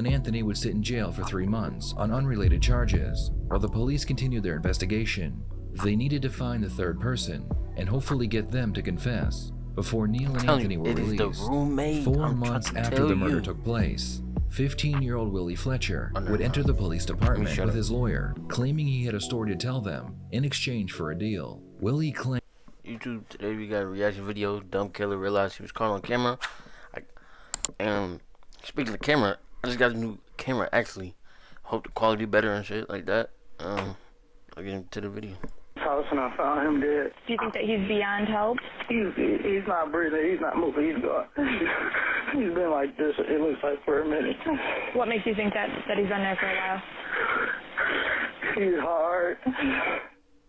and Anthony would sit in jail for 3 months on unrelated charges while the police continued their investigation. They needed to find the third person and hopefully get them to confess before Neil and Anthony were released. 4 months after the murder took place, 15-year-old Willie Fletcher would enter the police department with his lawyer, claiming he had a story to tell them in exchange for a deal. Willie claimed, YouTube, today we got a reaction video. Dumb killer realized he was caught on camera. Speaking of camera, I just got a new camera actually. Hope the quality better and shit like that. I'll get into the video. House and I found him dead. Do you think that he's beyond help? He's not breathing. He's not moving. He's gone. He's been like this, it looks like, for a minute. What makes you think that he's been there for a while? He's hard.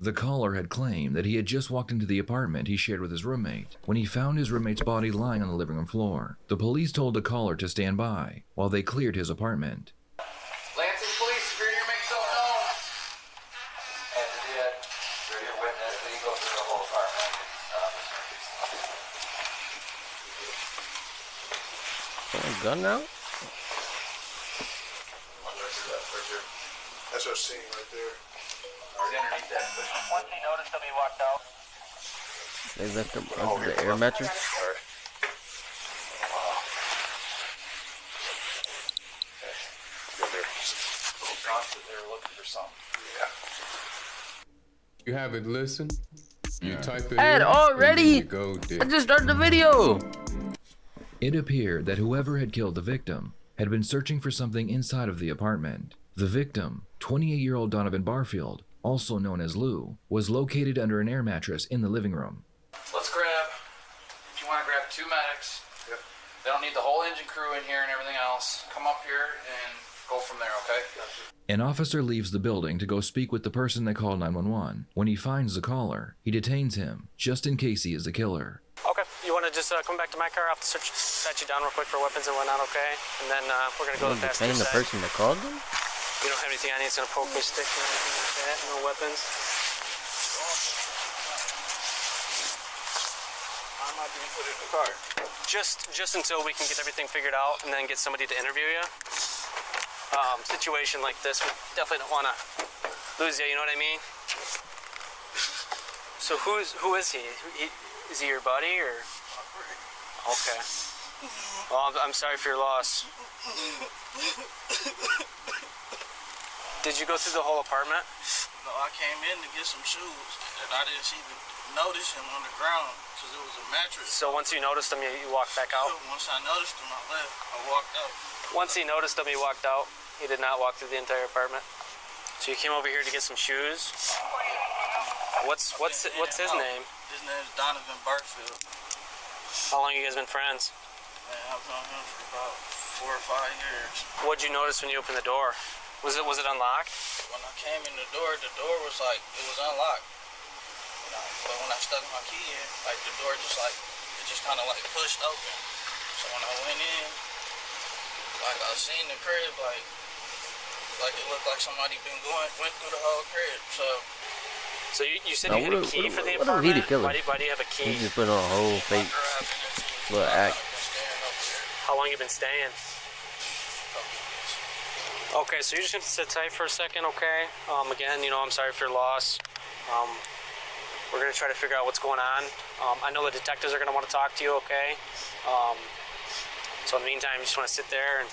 the caller had claimed that he had just walked into the apartment he shared with his roommate when he found his roommate's body lying on the living room floor. The police told the caller to stand by while they cleared his apartment. Lansing Police, if you're here, make yourself known. And the dead, you're your witness, then you go through the whole apartment. Gun now? That's our scene right there. Underneath that cushion. Once he noticed him, he walked out. They left him under the air mattress. They're looking for something. You haven't listened? You type it Ed, in, already? and then you go there. I just started the video. It appeared that whoever had killed the victim had been searching for something inside of the apartment. The victim, 28-year-old Donovan Barfield, also known as Lou, was located under an air mattress in the living room. Let's grab, if you want to grab 2 medics. Yep. They don't need the whole engine crew in here and everything else. Come up here and go from there, okay? An officer leaves the building to go speak with the person that called 911. When he finds the caller, he detains him, just in case he is the killer. Okay, you want to just come back to my car? I'll have to pat you down real quick for weapons and whatnot, okay? And then we're going to go to the passenger The side. person that called them? You don't have anything on you that's going to poke me, stick or anything like that? No weapons? I might be put in the car. Just until we can get everything figured out and then get somebody to interview you. Situation like this, we definitely don't want to lose you, you know what I mean? So who is he? Is he your buddy or? Okay. Well, I'm sorry for your loss. Did you go through the whole apartment? No, I came in to get some shoes, and I didn't even notice him on the ground because it was a mattress. So once you noticed him, you walked back out? Once I noticed him, I left. I walked out. Once he noticed him, he walked out. He did not walk through the entire apartment. So you came over here to get some shoes? What's his name? His name is Donovan Barfield. How long you guys been friends? Man, I've known him for about 4 or 5 years. What'd you notice when you opened the door? Was it unlocked? When I came in the door was like, it was unlocked. But when I stuck my key in, like the door it just kind of like pushed open. So when I went in, like I seen the crib, like it looked like somebody went through the whole crib. So you said you had a key for the apartment? What was he the killer? Why do you have a key? He just put on a whole fake little act. How long you been staying? Okay, so you're just gonna sit tight for a second, okay? Again, I'm sorry for your loss. We're gonna try to figure out what's going on. I know the detectives are gonna want to talk to you, okay? So in the meantime, you just want to sit there, and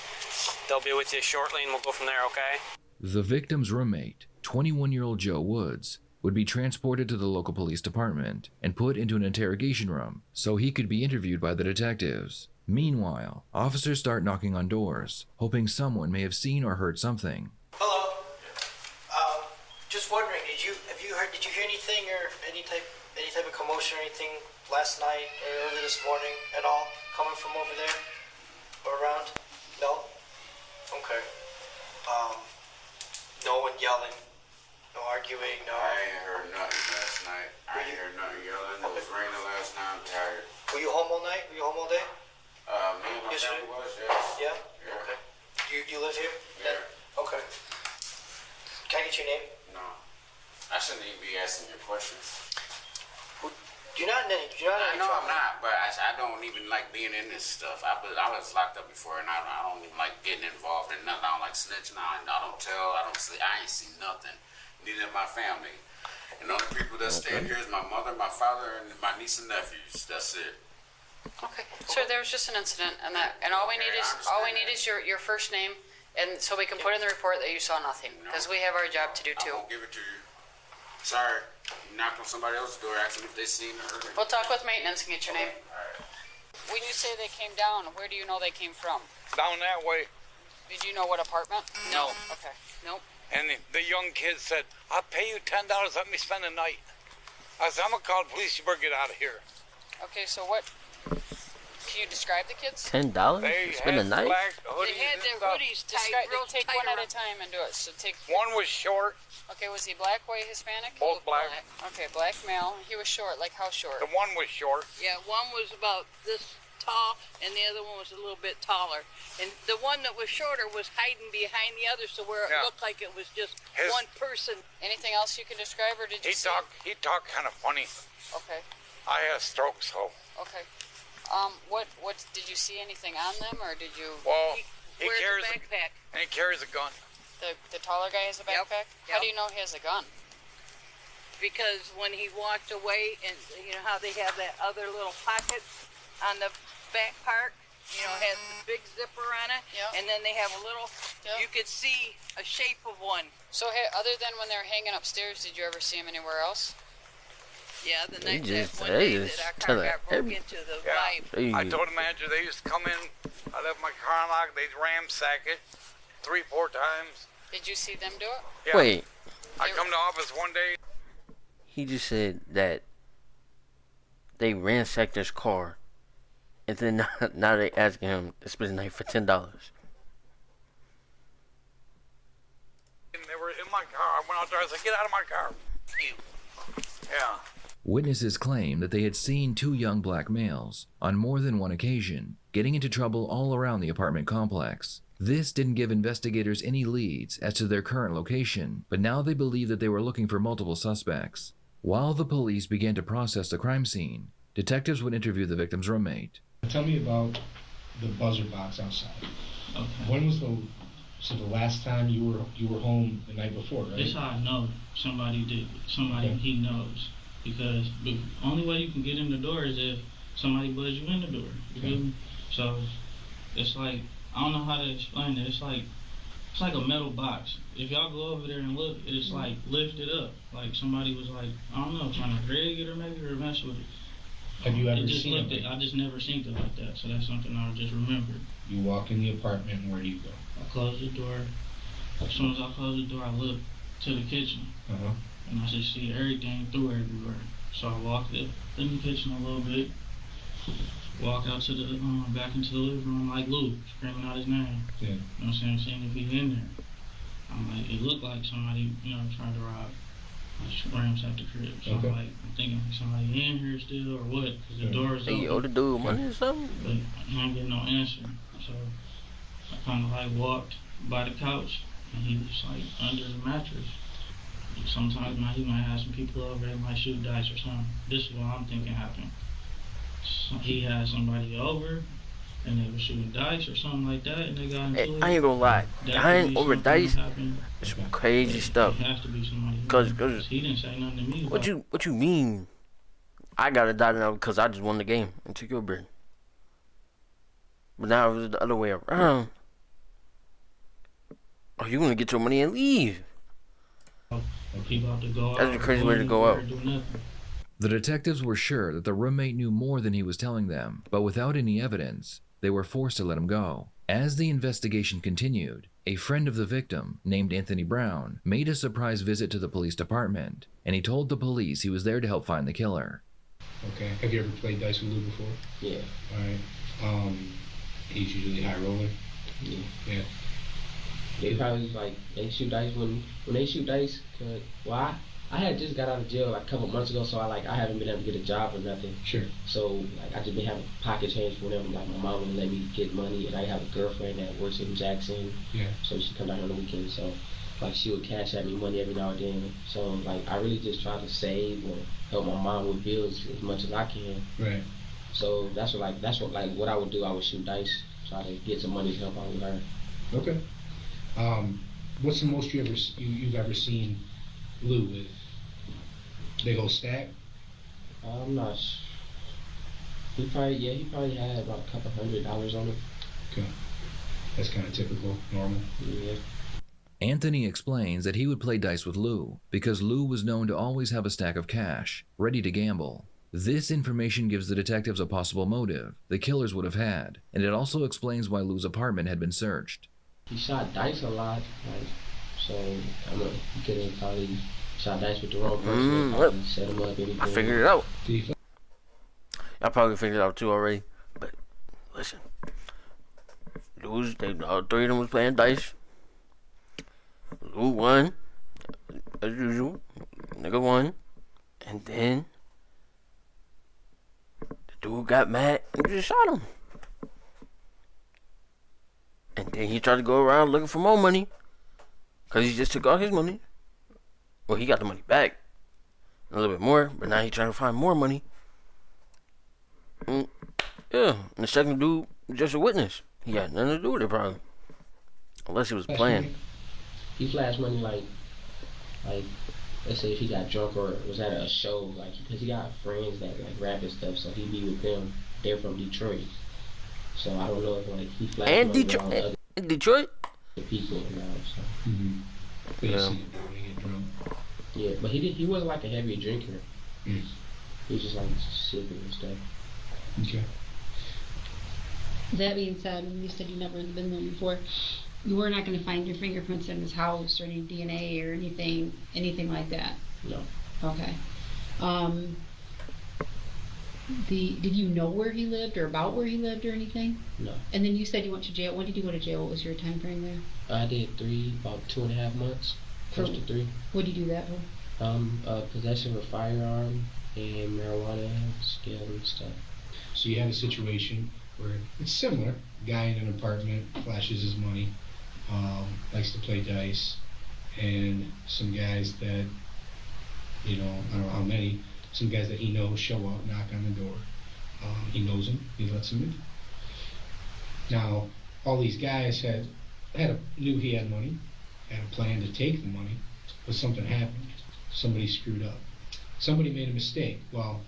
they'll be with you shortly, and we'll go from there, okay? The victim's roommate, 21-year-old Joe Woods, would be transported to the local police department and put into an interrogation room so he could be interviewed by the detectives. Meanwhile, officers start knocking on doors, hoping someone may have seen or heard something. Hello. Just wondering, did you hear anything or any type of commotion or anything last night or early this morning at all coming from over there or around? No. Okay. No one yelling, no arguing, no. I ain't heard nothing last night. I ain't heard nothing yelling. It was raining last night. I'm tired. Were you home all night? Were you home all day? Me and my family was, yes. Yeah? Yeah. Okay. You live here? Yeah. Okay. Can I get your name? No. I shouldn't even be asking you questions. You're not in any. You're not in any I know trouble. I'm not, but I don't even like being in this stuff. I was locked up before, and I don't even like getting involved in nothing. I don't like snitching. I don't tell. I don't see. I ain't seen nothing. Neither my family. And the only people that stay in here is my mother, my father, and my niece and nephews. That's it. Okay, so there was just an incident, and all we need is your first name, and so we can put in the report that you saw nothing, because we have our job to do I too. won't give it to you. Sorry, you knocked on somebody else's door, asking if they seen her. We'll talk with maintenance and get your name. When you say they came down, where do you know they came from? Down that way. Did you know what apartment? No. Okay. Nope. And the young kid said, "I'll pay you $10. Let me spend the night." I said, "I'm gonna call the police. You better get out of here." Okay, so what? Can you describe the kids? $10? Spend the night? They had their hoodies tight, take one at a time and do it. So take. One was short. Okay, was he black, white, Hispanic? Both black. Okay, black male. He was short. Like how short? The one was short. Yeah, one was about this tall, and the other one was a little bit taller. And the one that was shorter was hiding behind the other, so where it looked like it was just one person. Anything else you can describe, or did you? He talked kind of funny. Okay. I had a stroke, so. Okay. What did you see anything on them, or did you? Well, he wears carries a backpack. And he carries a gun. The taller guy has a backpack. How do you know he has a gun? Because when he walked away, and you know how they have that other little pocket on the back part, you know, it has the big zipper on it, and then they have a little. You could see a shape of one. So, other than when they're hanging upstairs, did you ever see him anywhere else? Yeah, the night that one day that our car got broke into the vibe. I told the manager they used to come in. I left my car unlocked. They'd ransack it 3-4 times. Did you see them do it? Yeah. Wait. I come to office one day. He just said that they ransacked his car, and then now they asking him to spend the night for $10. And they were in my car. I went out there. I said, "Get out of my car." Yeah. Witnesses claim that they had seen two young black males, on more than one occasion, getting into trouble all around the apartment complex. This didn't give investigators any leads as to their current location, but now they believe that they were looking for multiple suspects. While the police began to process the crime scene, detectives would interview the victim's roommate. Tell me about the buzzer box outside. Okay. When was the last time you were home the night before, right? That's how I know somebody did. Somebody he knows. Because the only way you can get in the door is if somebody buzz you in the door. You feel me? So it's like, I don't know how to explain it. It's like a metal box. If y'all go over there and look, it's like lifted up. Like somebody was like, I don't know, trying to rig it or maybe or mess with it. Have you ever seen it? I just never seen it like that. So that's something I just remembered. You walk in the apartment and where do you go? I close the door. As soon as I close the door, I look to the kitchen. And I just see everything through everywhere. So I walked up in the kitchen a little bit, walk out to the back into the living room like Lou, screaming out his name. Yeah. You know what I'm saying? Seeing if he's in there. I'm like, it looked like somebody, you know, trying to rob. I screams at the crib. So I'm like, I'm thinking somebody in here still or what? Because the door is open. Hey, you owe the dude money or something? But I ain't getting no answer. So I kind of like walked by the couch and he was like under the mattress. Sometimes he might have some people over, they might shoot dice or something. This is what I'm thinking happened. So he had somebody over, and they were shooting dice or something like that, and they got into it. I ain't gonna lie, dying over dice is crazy stuff. It has to be somebody. Cause he didn't say nothing to me. What you mean? I gotta die now because I just won the game and took your bread. But now it was the other way around. Are you gonna get your money and leave? That's a crazy way to go out. The detectives were sure that the roommate knew more than he was telling them, but without any evidence, they were forced to let him go. As the investigation continued, a friend of the victim, named Anthony Brown, made a surprise visit to the police department, and he told the police he was there to help find the killer. Okay. Have you ever played dice with Lou before? Yeah. Alright. He's usually high roller? Yeah. Yeah. They probably they shoot dice when they shoot dice. I had just got out of jail like a couple months ago, so I haven't been able to get a job or nothing. Sure. So I just been having pocket change whenever my mom would let me get money, and I have a girlfriend that works in Jackson. Yeah. So she come down on the weekend. So like she would cash at me money every now and then. So like I really just try to save or help my mom with bills as much as I can. Right. So that's what I would do. I would shoot dice, try to get some money to help out with her. Okay. What's the most you've ever seen Lou with? Big old stack? I'm not sure. He probably had about a couple $100 on him. Okay. That's kind of typical, normal. Yeah. Anthony explains that he would play dice with Lou because Lou was known to always have a stack of cash, ready to gamble. This information gives the detectives a possible motive the killers would have had, and it also explains why Lou's apartment had been searched. He shot dice a lot, so he could have probably shot dice with the wrong person. Set him up, everything. I figured it out. I probably figured it out too already. But listen, all three of them was playing dice. Lou won, as usual. Nigga won, and then the dude got mad and just shot him. And then he tried to go around looking for more money, cause he just took all his money. Well, he got the money back, a little bit more, but now he's trying to find more money. Yeah, and the second dude was just a witness. He had nothing to do with it, probably, unless he was playing. He flashed money like let's say if he got drunk or was at a show, like because he got friends that like rap and stuff, so he be with them. They're from Detroit, so I don't know if like he flashed And money Detroit, around and Detroit. The people now. So. Yeah. Yeah, but he wasn't like a heavy drinker. Mm. He was just like sipping and stuff. Okay. That being said, when you said you never been there before, you were not going to find your fingerprints in his house or any DNA or anything like that. No. Okay. Did you know where he lived or about where he lived or anything? No. And then you said you went to jail. When did you go to jail? What was your time frame there? I did about 2.5 months, close to 3. What did you do that for? Possession of a firearm and marijuana scale and stuff. So you had a situation where it's similar. Guy in an apartment flashes his money, likes to play dice, and some guys that, I don't know how many, some guys that he knows show up, knock on the door. He knows them, he lets them in. Now, all these guys knew he had money, had a plan to take the money, but something happened. Somebody screwed up. Somebody made a mistake. Well,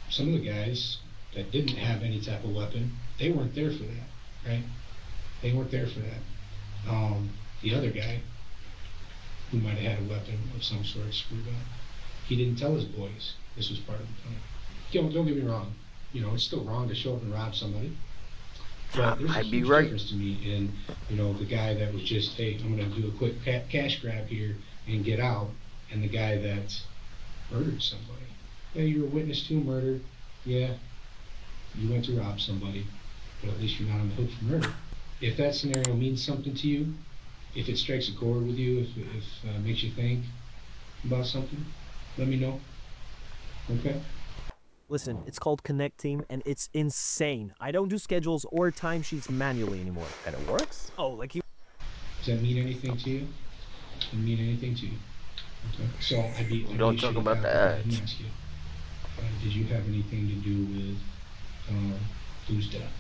some of the guys that didn't have any type of weapon, they weren't there for that, right? They weren't there for that. The other guy, who might have had a weapon of some sort, screwed up. He didn't tell his boys this was part of the plan. Don't get me wrong. It's still wrong to show up and rob somebody. But there's a huge difference to me in, the guy that was just, hey, I'm going to do a quick cash grab here and get out, and the guy that murdered somebody. Yeah, you were a witness to a murder. Yeah, you went to rob somebody, but at least you're not on the hook for murder. If that scenario means something to you, if it strikes a chord with you, if it makes you think about something, let me know. Okay? Listen, it's called Connect Team, and it's insane. I don't do schedules or timesheets manually anymore. And it works? Oh, like you... Does that mean anything to you? Does it mean anything to you? Okay. So Don't talk about the ads. Ask you, did you have anything to do with Lou's death?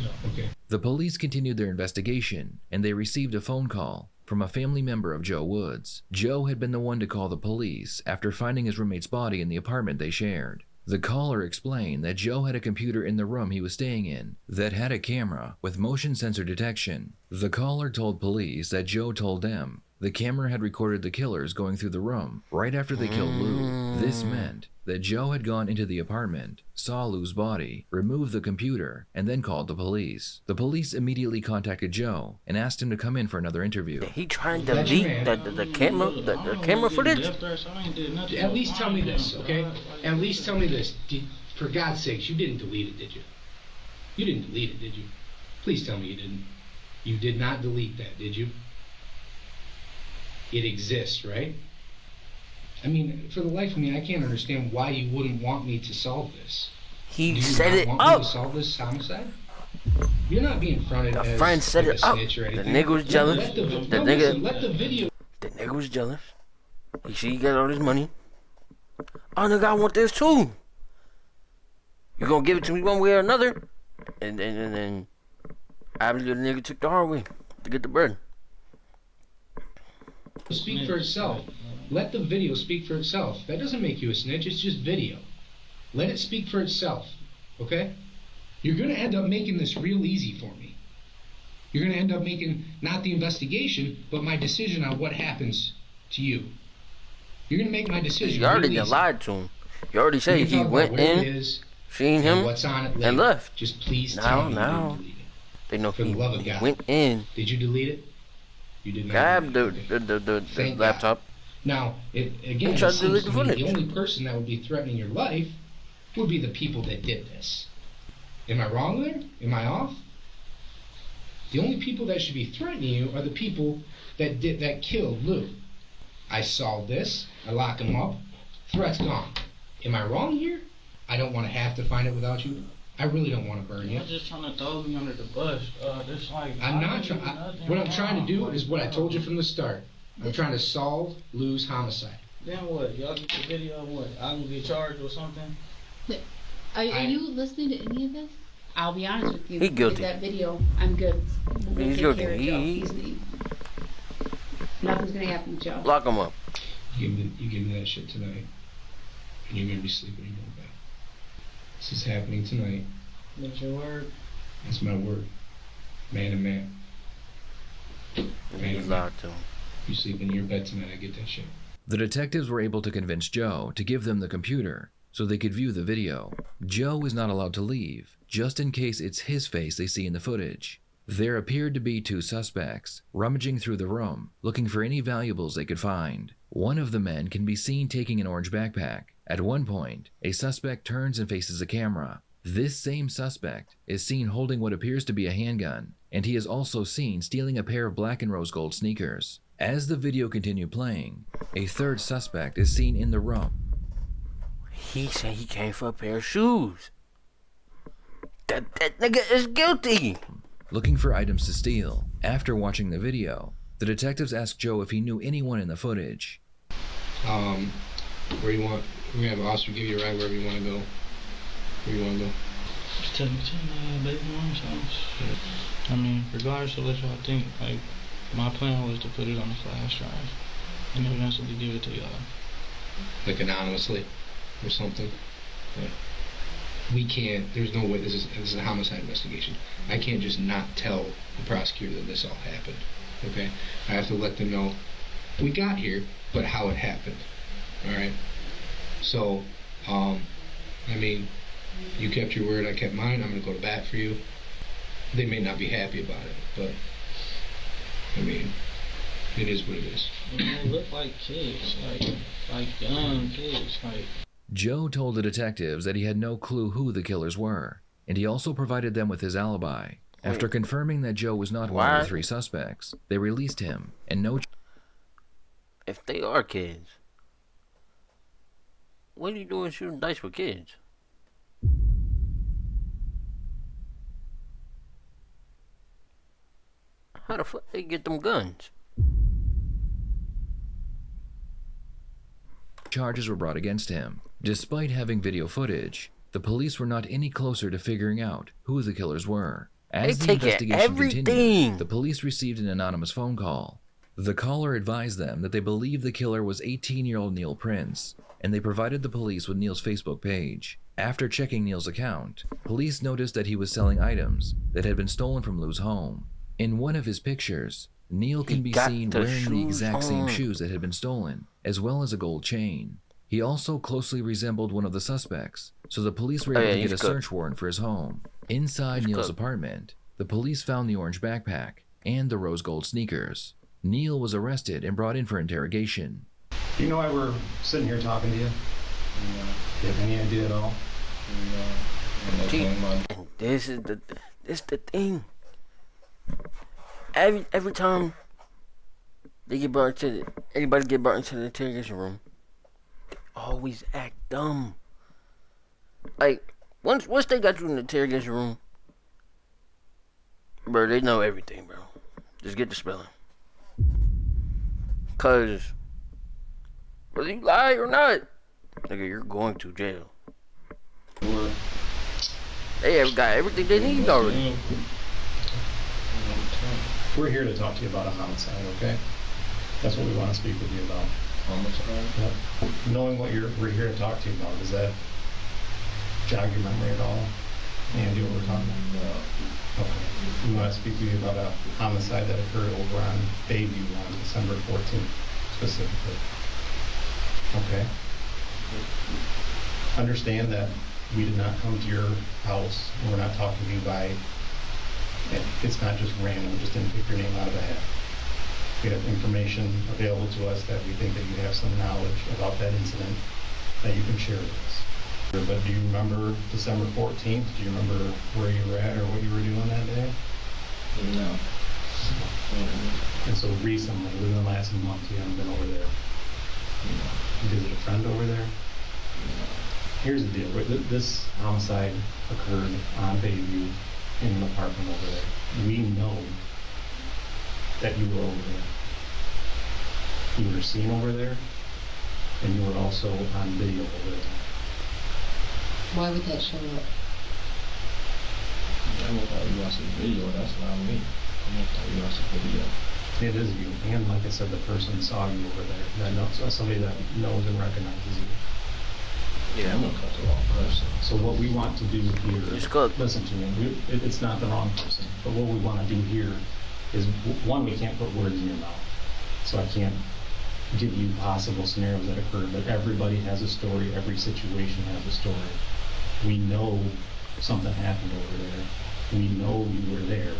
No. Okay. The police continued their investigation, and they received a phone call from a family member of Joe Woods. Joe had been the one to call the police after finding his roommate's body in the apartment they shared. The caller explained that Joe had a computer in the room he was staying in that had a camera with motion sensor detection. The caller told police that Joe told them the camera had recorded the killers going through the room right after they killed Lou. This meant that Joe had gone into the apartment, saw Lou's body, removed the computer, and then called the police. The police immediately contacted Joe and asked him to come in for another interview. He trying to delete the camera footage? At least tell me this, okay? At least tell me this. For God's sakes, you didn't delete it, did you? You didn't delete it, did you? Please tell me you didn't. You did not delete that, did you? It exists, right? I mean, for the life of me, I can't understand why you wouldn't want me to solve this. He set it up. Do you not want me to solve this homicide? You're not being fronted A as friend set like it a up. snitch or The anything. nigga was jealous. Let the video. The nigga was jealous. He see he got all this money. Oh, nigga, I want this too. You gonna give it to me one way or another? And then obviously the nigga took the hard way to get the bread. Speak for itself. Let the video speak for itself. That doesn't make you a snitch. It's just video. Let it speak for itself. Okay? You're going to end up making this real easy for me. You're going to end up making not the investigation, but my decision on what happens to you. You're going to make my decision. You already real easy. lied to him. You already said You can he talk went about where it in, is, seen him, and what's on it later. and left. Just please tell me you didn't delete it. They know For the love of God. went in. Did you delete it? You did not. Grabbed the laptop. Now, again, He tried it to delete seems the to me footage. the only person that would be threatening your life would be the people that did this. Am I wrong there? Am I off? The only people that should be threatening you are the people that killed Lou. I solved this. I lock him up. Threat's gone. Am I wrong here? I don't want to have to find it without you. I really don't want to burn you. You're just trying to throw me under the bus. Just like I'm not trying. What I'm trying to do is what I told you from the start. I'm trying to solve Lou's homicide. Then what? Y'all get the video of what? I'm gonna get charged or something? Are you listening to any of this? I'll be honest with you. He guilty. With that video, I'm good. We'll He's take guilty. care of Joe. Nothing's gonna happen to Joe. Lock him up. You give me that shit tonight, and you're gonna be sleeping in your bed. This is happening tonight. That's your word? That's my word. Man to man. He's locked too. You sleep in your bed tonight, I get that shit. The detectives were able to convince Joe to give them the computer so they could view the video. Joe is not allowed to leave, just in case it's his face they see in the footage. There appeared to be two suspects, rummaging through the room, looking for any valuables they could find. One of the men can be seen taking an orange backpack. At one point, a suspect turns and faces a camera. This same suspect is seen holding what appears to be a handgun, and he is also seen stealing a pair of black and rose gold sneakers. As the video continued playing, a third suspect is seen in the room. He said he came for a pair of shoes. That nigga is guilty. Looking for items to steal. After watching the video, the detectives asked Joe if he knew anyone in the footage. Where you want? We're gonna have an officer give you a ride wherever you want to go. Where you want to go? Just take me to my baby mom's house. I mean, regardless of what y'all think, like, my plan was to put it on the flash drive and eventually give it to y'all. Like anonymously or something? Yeah. We can't, there's no way, this is a homicide investigation. I can't just not tell the prosecutor that this all happened, okay? I have to let them know we got here, but how it happened, all right? So, I mean, you kept your word, I kept mine, I'm gonna go to bat for you. They may not be happy about it, but, I mean, it is what it is. They look like kids, like young kids, like. Joe told the detectives that he had no clue who the killers were, and he also provided them with his alibi. After confirming that Joe was not one of the three suspects, they released him, and no. If they are kids, what are you doing shooting dice with kids? How the fuck they get them guns? Charges were brought against him. Despite having video footage, the police were not any closer to figuring out who the killers were. As the investigation continued, the police received an anonymous phone call. The caller advised them that they believed the killer was 18-year-old Neil Prince, and they provided the police with Neil's Facebook page. After checking Neil's account, police noticed that he was selling items that had been stolen from Lou's home. In one of his pictures, Neil can be seen wearing the exact same shoes that had been stolen, as well as a gold chain. He also closely resembled one of the suspects, so the police were able to get a search warrant for his home. Inside Neil's apartment, the police found the orange backpack and the rose gold sneakers. Neil was arrested and brought in for interrogation. Do you know why we're sitting here talking to you? Do you have any idea at all? And this is the thing. Every time they get brought to anybody get brought into the interrogation room, they always act dumb. Like once they got you in the interrogation room, Bro, they know everything, bro. Just get the spelling. Cause whether you lie or not, nigga, you're going to jail. They have got everything they need already. We're here to talk to you about a homicide, okay? That's what we want to speak with you about. Homicide? Yep. Knowing what we're here to talk to you about, does that jog your memory at all? Any idea what we're talking about? No. Okay. We want to speak to you about a homicide that occurred over on Bayview on December 14th, specifically. Okay. Understand that we did not come to your house, and we're not talking to you by, it's not just random, we just didn't pick your name out of a hat. We have information available to us that we think that you have some knowledge about that incident that you can share with us. But do you remember December 14th? Do you remember where you were at or what you were doing that day? No. And so recently, within the last month, you haven't been over there? No. You visit a friend over there? No. Here's the deal. This homicide occurred on Bayview in an apartment over there. We know that you were over there. You were seen over there, and you were also on video over there. Why would that show up? I don't know you watched the video, that's not me. I don't know you watched the video. It is you, and like I said, the person saw you over there. That knows, somebody that knows and recognizes you. Yeah, I'm gonna cut the wrong person. So what we want to do here, listen to me, it's not the wrong person, but what we want to do here is, one, we can't put words in your mouth. So I can't give you possible scenarios that occurred, but everybody has a story, every situation has a story. We know something happened over there. We know you were there.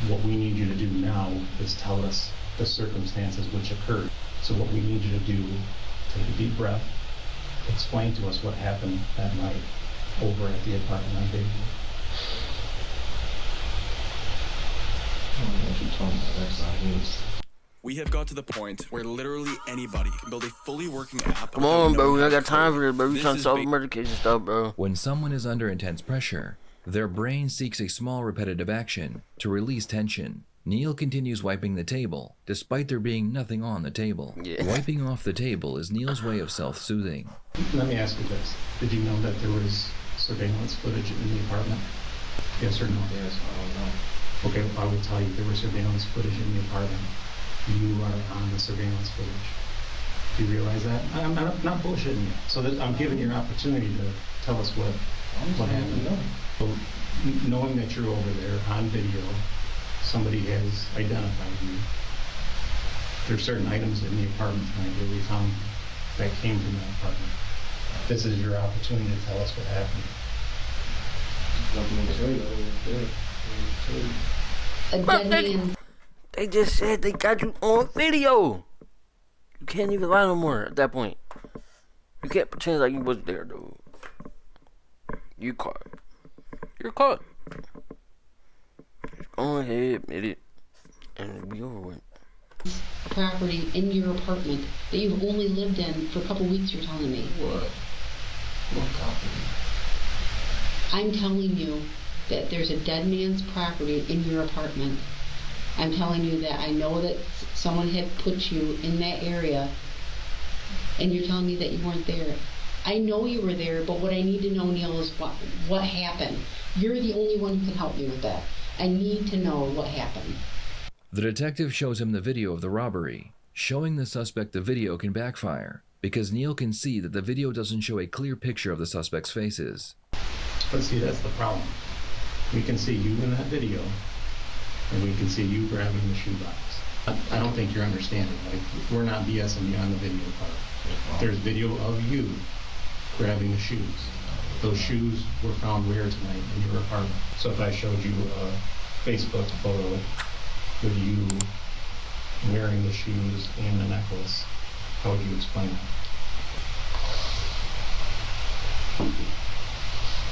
What we need you to do now is tell us the circumstances which occurred. So what we need you to do, take a deep breath, explain to us what happened that night over at the apartment on Bayview. I don't know what you're talking about, that's not news. We have got to the point where literally anybody can build a fully working app. Come on, bro. We don't got time for this, bro. We trying to solve murder case and stuff, bro. When someone is under intense pressure, their brain seeks a small repetitive action to release tension. Neil continues wiping the table, despite there being nothing on the table. Yeah. Wiping off the table is Neil's way of self-soothing. Let me ask you this. Did you know that there was surveillance footage in the apartment? Yes or no? Yes, I don't know. Okay, I will tell you, there was surveillance footage in the apartment. You are on the surveillance footage. Do you realize that? I'm not bullshitting you. So that I'm giving you an opportunity to tell us what happened. So, knowing that you're over there on video, somebody has identified you. There's certain items in the apartment tonight that we found that came from that apartment. This is your opportunity to tell us what happened. A dead man. They just said they got you on video. You can't even lie no more at that point. You can't pretend like you wasn't there, dude. You caught. You're caught. Just go ahead, admit it, and it'll be over with. Property in your apartment that you've only lived in for a couple weeks, you're telling me. What? What property? I'm telling you that there's a dead man's property in your apartment. I'm telling you that I know that someone had put you in that area, and you're telling me that you weren't there. I know you were there, but what I need to know, Neil, is what happened. You're the only one who can help me with that. I need to know what happened. The detective shows him the video of the robbery. Showing the suspect the video can backfire, because Neil can see that the video doesn't show a clear picture of the suspect's faces. But see, that's the problem. We can see you in that video, and we can see you grabbing the shoebox. I don't think you're understanding. Like, we're not BSing you on the video part. There's video of you grabbing the shoes. Those shoes were found where tonight? In your apartment. So if I showed you a Facebook photo with you wearing the shoes and the necklace, how would you explain that?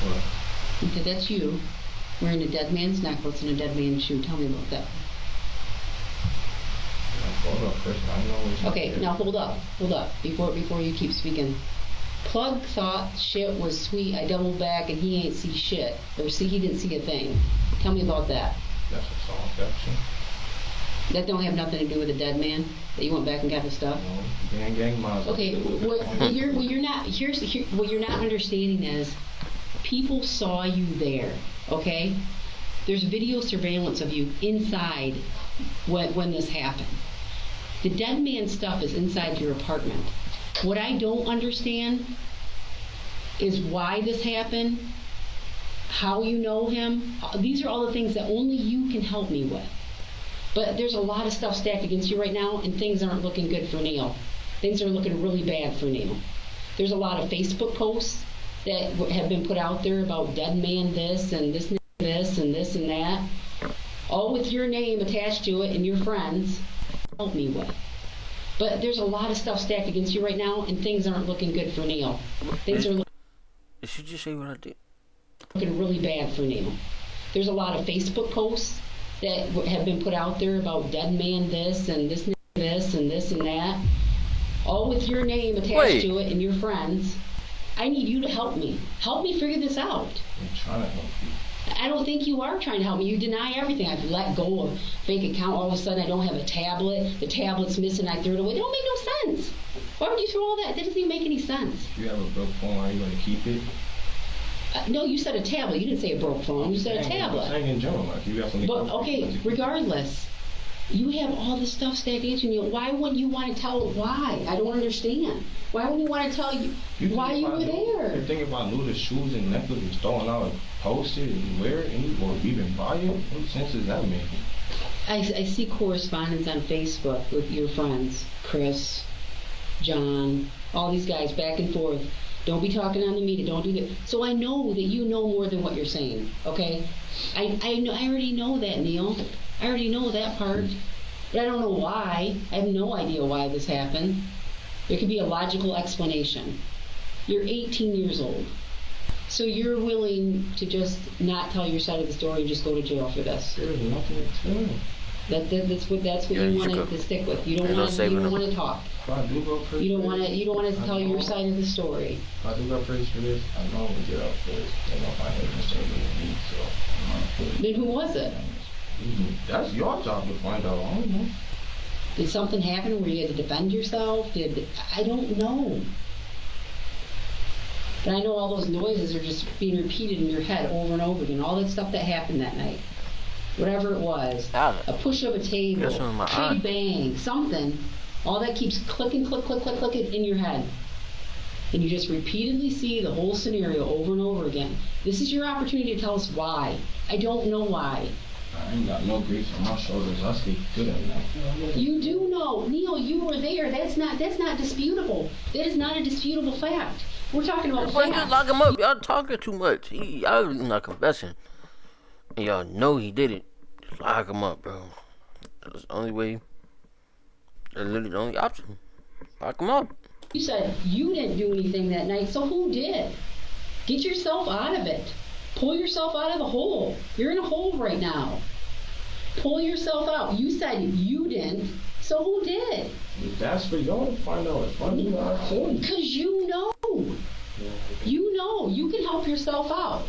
What? Okay, that's you wearing a dead man's necklace and a dead man's shoe. Tell me about that. Hold up, Chris. I know. Okay, now hold up, before you keep speaking. Plug thought shit was sweet. I doubled back and he ain't see shit, or he didn't see a thing. Tell me about that. That's a soft action. That don't have nothing to do with the dead man? That you went back and got the stuff? No, gang miles. Okay, what you're not understanding is people saw you there, okay? There's video surveillance of you inside when this happened. The dead man stuff is inside your apartment. What I don't understand is why this happened, how you know him. These are all the things that only you can help me with. But there's a lot of stuff stacked against you right now, and things aren't looking good for Neil. Things are looking really bad for Neil. There's a lot of Facebook posts that have been put out there about dead man this and this and this and this and that, all with your name attached to it and your friends. Help me with. But there's a lot of stuff stacked against you right now, and things aren't looking good for Neil. Things are Did she just say what I did? looking really bad for Neil. There's a lot of Facebook posts that have been put out there about dead man this and this and this and this and that, all with your name attached to it and your friends. I need you to help me. Help me figure this out. I'm trying to help you. I don't think you are trying to help me. You deny everything. I've let go of fake account. All of a sudden, I don't have a tablet. The tablet's missing. I threw it away. It don't make no sense. Why would you throw all that? That doesn't even make any sense. If you have a broke phone, are you going to keep it? No, you said a tablet. You didn't say a broke phone. You said a tablet. I'm in general, like you got something. But okay, regardless, you have all this stuff stacked against you. Why wouldn't you want to tell why? I don't understand. Why wouldn't you want to tell you why you were there? You think about Luda's shoes and necklace and throwing out and post it and wear it or even buy it? What sense does that make? I see correspondence on Facebook with your friends, Chris, John, all these guys back and forth. Don't be talking on the media. Don't do that. So I know that you know more than what you're saying. Okay, I already know that, Neil. I already know that part. But I don't know why. I have no idea why this happened. There could be a logical explanation. You're 18 years old. So you're willing to just not tell your side of the story and just go to jail for this? There's nothing to tell. That's what you want to stick with. You don't want to talk. If I do go first, you don't want to tell your side of the story. If I do go first for this, I'm going to get out first. They're going to find a mistake with me, so. Then who was it? That's your job to find out. I don't know. Did something happen where you had to defend yourself? I don't know. But I know all those noises are just being repeated in your head over and over again. All that stuff that happened that night. Whatever it was. A push of a table. Big bang. Something. All that keeps clicking, click, click, click, click in your head. And you just repeatedly see the whole scenario over and over again. This is your opportunity to tell us why. I don't know why. I ain't got no grief on my shoulders. I speak good at that. You do know. Neil, you were there. That's not disputable. That is not a disputable fact. We're talking about facts. Just lock him up. Y'all talking too much. Y'all not confessing. And y'all know he did it. Just lock him up, bro. That's the only way. That's literally the only option. Lock him up. You said you didn't do anything that night, so who did? Get yourself out of it. Pull yourself out of the hole. You're in a hole right now. Pull yourself out. You said you didn't, so who did? That's for y'all to find out. If I do not tell you. Because you know. You know. You can help yourself out.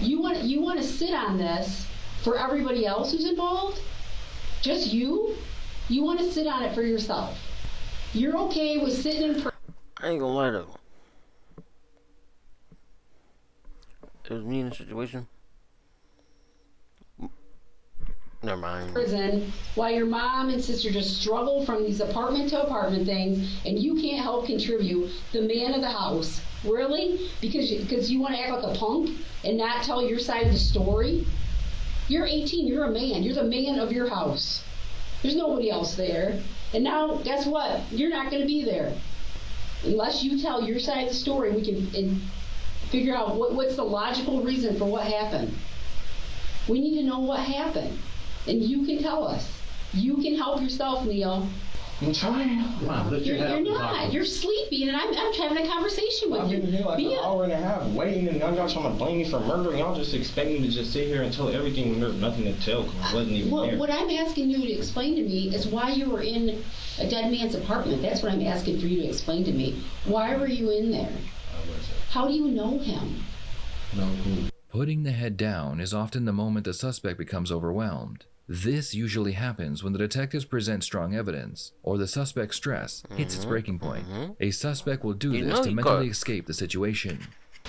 You want to sit on this for everybody else who's involved? Just you? You want to sit on it for yourself. You're okay with sitting in I ain't gonna lie though. It was me in the situation. Never mind. Prison while your mom and sister just struggle from these apartment to apartment things, and you can't help contribute. The man of the house, really? Because you want to act like a punk and not tell your side of the story? You're 18. You're a man. You're the man of your house. There's nobody else there. And now, guess what? You're not going to be there unless you tell your side of the story. We can figure out what's the logical reason for what happened. We need to know what happened. And you can tell us. You can help yourself, Neil. I'm trying. Wow, you're not. You're sleeping, and I'm having a conversation with you. I've been here like an hour and a half waiting, and now y'all trying to blame me for murder. Y'all just expect me to just sit here and tell everything when there's nothing to tell because I wasn't even there. What I'm asking you to explain to me is why you were in a dead man's apartment. That's what I'm asking for you to explain to me. Why were you in there? How do you know him? No who? Putting the head down is often the moment the suspect becomes overwhelmed. This usually happens when the detectives present strong evidence, or the suspect's stress hits its breaking point. A suspect will do this to mentally escape the situation.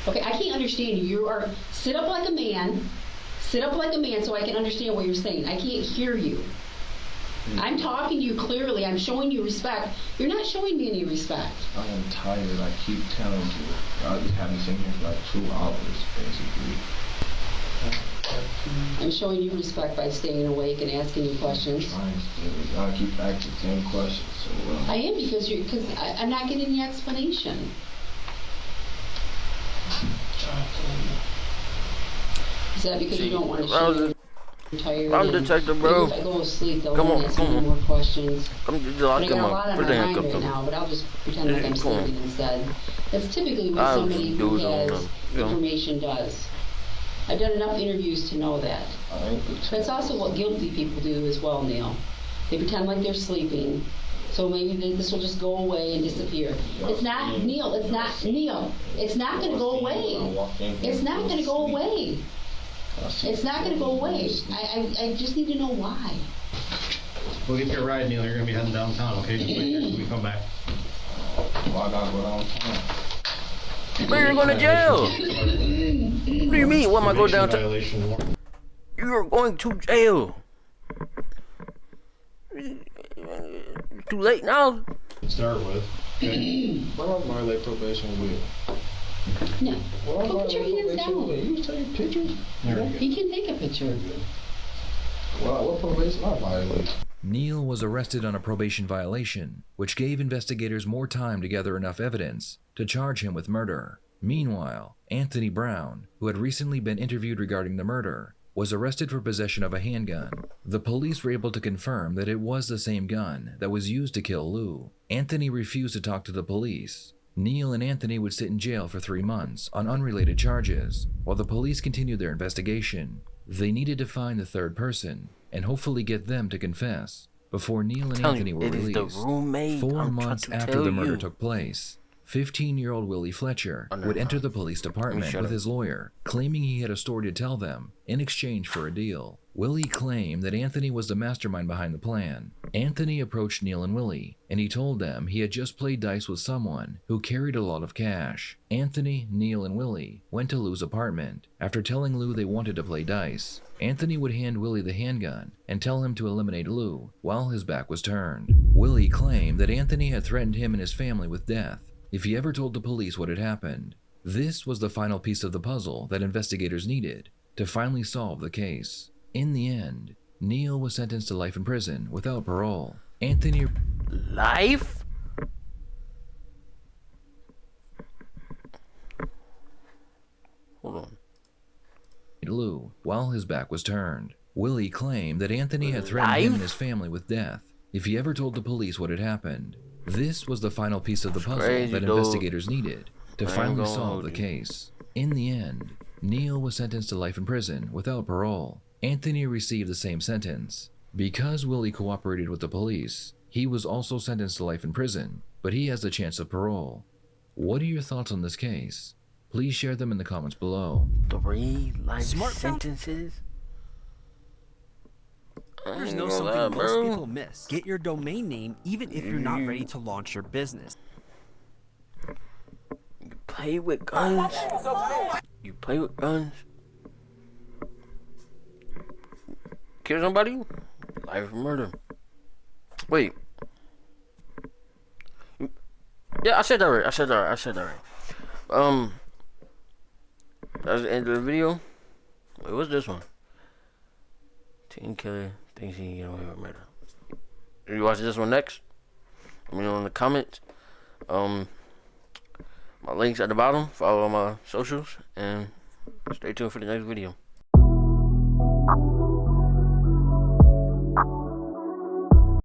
Okay, I can't understand you. You are, sit up like a man. Sit up like a man so I can understand what you're saying. I can't hear you. I'm talking to you clearly. I'm showing you respect. You're not showing me any respect. I am tired. I keep telling you. I just haven't seen here for like 2 hours, basically. I'm showing you respect by staying awake and asking you questions. I keep asking the same questions. So, I am because I'm not getting the explanation. Is that because you don't want to share? I'm tired. I'm detective, bro. If I go to sleep, they'll Come on, ask me more questions. Come I got a lot on Put my the mind handcuffs right on. now, but I'll just pretend like I'm sleeping instead. That's typically what somebody who has information does. I've done enough interviews to know that. That's also what guilty people do as well, Neil. They pretend like they're sleeping, so maybe this will just go away and disappear. It's not, Neil, it's not, Neil. It's not going to go away. It's not going to go away. It's not going to go away. I just need to know why. We'll get your ride, Neil. You're going to be heading downtown, okay? Just wait here till we come back. Well, I gotta go downtown. But you're going to jail. What do you mean? What am I going downtown? You're going to jail. Too late now. Start with. Okay. What am I violate probation with? No. Go put your hands down. You take pictures? He can take a picture. Well, what probation I violate? Neil was arrested on a probation violation, which gave investigators more time to gather enough evidence to charge him with murder. Meanwhile, Anthony Brown, who had recently been interviewed regarding the murder, was arrested for possession of a handgun. The police were able to confirm that it was the same gun that was used to kill Lou. Anthony refused to talk to the police. Neil and Anthony would sit in jail for 3 months on unrelated charges, while the police continued their investigation. They needed to find the third person and hopefully get them to confess before Neil and Anthony were released. 4 months after the murder took place, 15-year-old Willie Fletcher would enter the police department with his lawyer, claiming he had a story to tell them in exchange for a deal. Willie claimed that Anthony was the mastermind behind the plan. Anthony approached Neil and Willie, and he told them he had just played dice with someone who carried a lot of cash. Anthony, Neil, and Willie went to Lou's apartment. After telling Lou they wanted to play dice, Anthony would hand Willie the handgun and tell him to eliminate Lou while his back was turned. Willie claimed that Anthony had threatened him and his family with death if he ever told the police what had happened. This was the final piece of the puzzle that investigators needed to finally solve the case. In the end, Neil was sentenced to life in prison without parole. Anthony... Life? Hold on. Lou, while his back was turned. Willie claimed that Anthony had threatened him and his family with death if he ever told the police what had happened. This was the final piece of the puzzle that investigators needed to finally solve the case. In the end, Neil was sentenced to life in prison without parole. Anthony received the same sentence. Because Willie cooperated with the police, he was also sentenced to life in prison, but he has the chance of parole. What are your thoughts on this case? Please share them in the comments below. 3 life sentences? There's no something most people miss. Get your domain name even if you're not ready to launch your business. You play with guns? You play with guns? Kill somebody? Life murder. Wait. Yeah, I said that right. That's the end of the video. Wait, what's this one? Teen killer thinks he can get away with murder. You watch this one next? Let me know in the comments. My links at the bottom. Follow my socials and stay tuned for the next video.